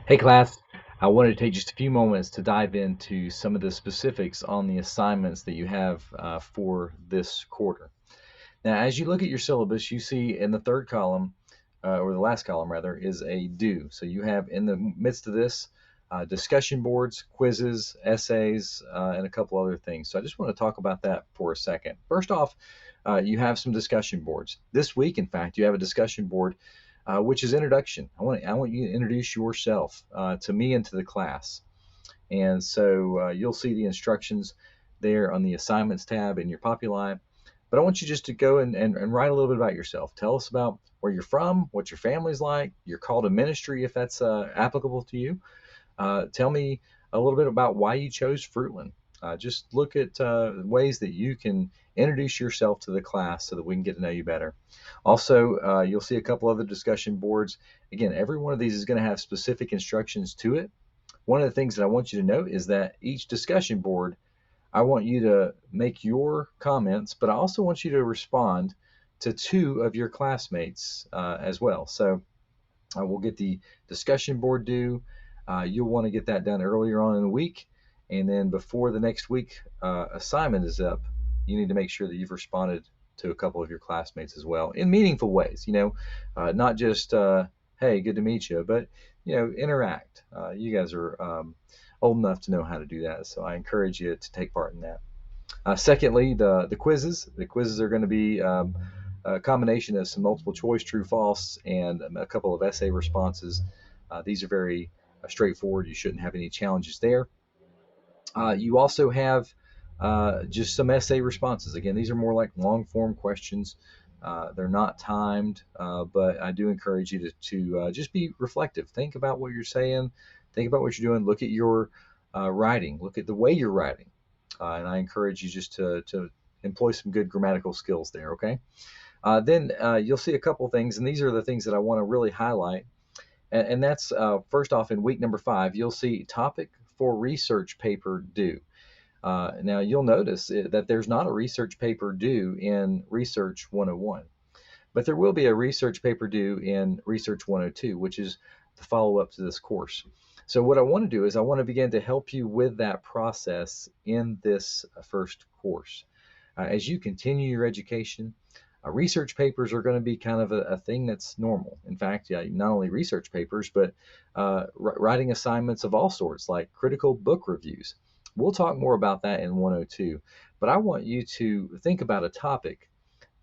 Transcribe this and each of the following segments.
Hey class, I wanted to take just a few moments to dive into some of the specifics on the assignments that you have for this quarter. Now, as you look at your syllabus, you see in the third column, or the last column rather, is a due. So you have in the midst of this discussion boards, quizzes, essays, and a couple other things. So I just want to talk about that for a second. First off, you have some discussion boards. This week, in fact, you have a discussion board which is introduction. I want you to introduce yourself to me and to the class. And so you'll see the instructions there on the assignments tab in your Populi. But I want you just to go and write a little bit about yourself. Tell us about where you're from, what your family's like, your call to ministry if that's applicable to you. Tell me a little bit about why you chose Fruitland. Just look at ways that you can introduce yourself to the class so that we can get to know you better. Also, you'll see a couple other discussion boards. Again, every one of these is going to have specific instructions to it. One of the things that I want you to note is that each discussion board, I want you to make your comments, but I also want you to respond to two of your classmates as well. So we'll get the discussion board due. You'll want to get that done earlier on in the week. And then before the next week assignment is up, you need to make sure that you've responded to a couple of your classmates as well in meaningful ways, not just, hey, good to meet you, but, interact. You guys are old enough to know how to do that. So I encourage you to take part in that. Secondly, the quizzes. The quizzes are going to be a combination of some multiple choice, true, false, and a couple of essay responses. These are very straightforward. You shouldn't have any challenges there. You also have just some essay responses. Again, these are more like long form questions. They're not timed, but I do encourage you to just be reflective. Think about what you're saying. Think about what you're doing. Look at your writing. Look at the way you're writing. And I encourage you just to employ some good grammatical skills there, okay? Then you'll see a couple things, and these are the things that I want to really highlight. And that's first off, in week number 5, you'll see topic for research paper due. Now, you'll notice that there's not a research paper due in Research 101, but there will be a research paper due in Research 102, which is the follow up to this course. So, what I want to do is I want to begin to help you with that process in this first course. As you continue your education, research papers are going to be kind of a thing that's normal. In fact, yeah, not only research papers, but writing assignments of all sorts, like critical book reviews. We'll talk more about that in 102. But I want you to think about a topic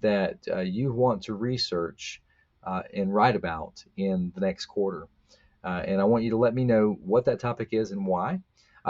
that you want to research and write about in the next quarter. And I want you to let me know what that topic is and why.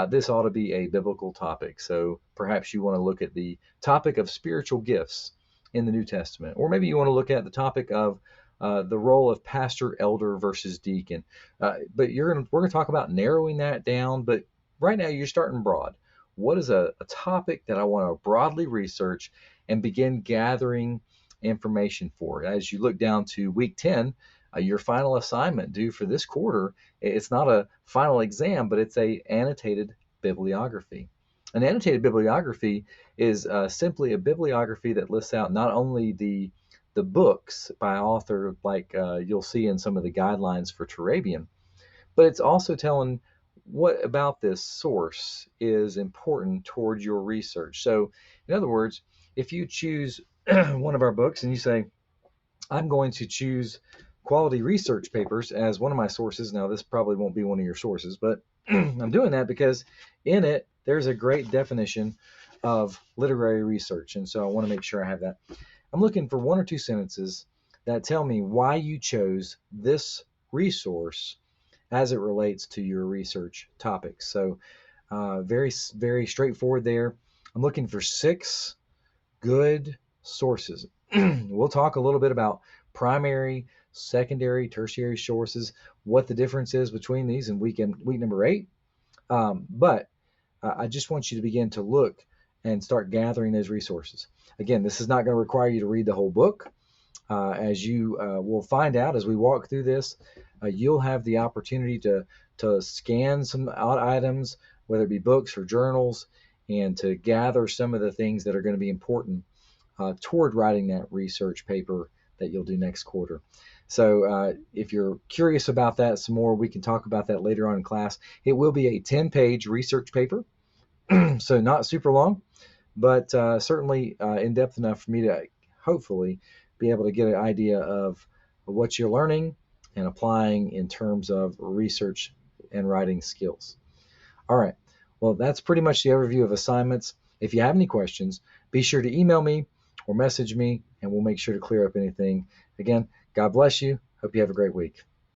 This ought to be a biblical topic. So perhaps you want to look at the topic of spiritual gifts in the New Testament, or maybe you want to look at the topic of the role of pastor, elder versus deacon. But we're going to talk about narrowing that down. But right now, you're starting broad. What is a topic that I want to broadly research and begin gathering information for? As you look down to week 10, your final assignment due for this quarter, it's not a final exam, but it's a annotated bibliography. An annotated bibliography is simply a bibliography that lists out not only the books by author, like you'll see in some of the guidelines for Turabian, but it's also telling what about this source is important towards your research. So, in other words, if you choose one of our books and you say, I'm going to choose quality research papers as one of my sources. Now, this probably won't be one of your sources, but I'm doing that because in it, there's a great definition of literary research. And so I want to make sure I have that. I'm looking for one or two sentences that tell me why you chose this resource as it relates to your research topics. So very, very straightforward there. I'm looking for 6 good sources. We'll talk a little bit about primary, secondary, tertiary sources, what the difference is between these in week number 8. But I just want you to begin to look and start gathering those resources. Again, this is not going to require you to read the whole book. As you will find out as we walk through this, you'll have the opportunity to scan some items, whether it be books or journals, and to gather some of the things that are going to be important toward writing that research paper that you'll do next quarter. So if you're curious about that some more, we can talk about that later on in class. It will be a 10-page research paper, so not super long, but certainly in depth enough for me to hopefully be able to get an idea of what you're learning and applying in terms of research and writing skills. All right. Well, that's pretty much the overview of assignments. If you have any questions, be sure to email me or message me, and we'll make sure to clear up anything. Again, God bless you. Hope you have a great week.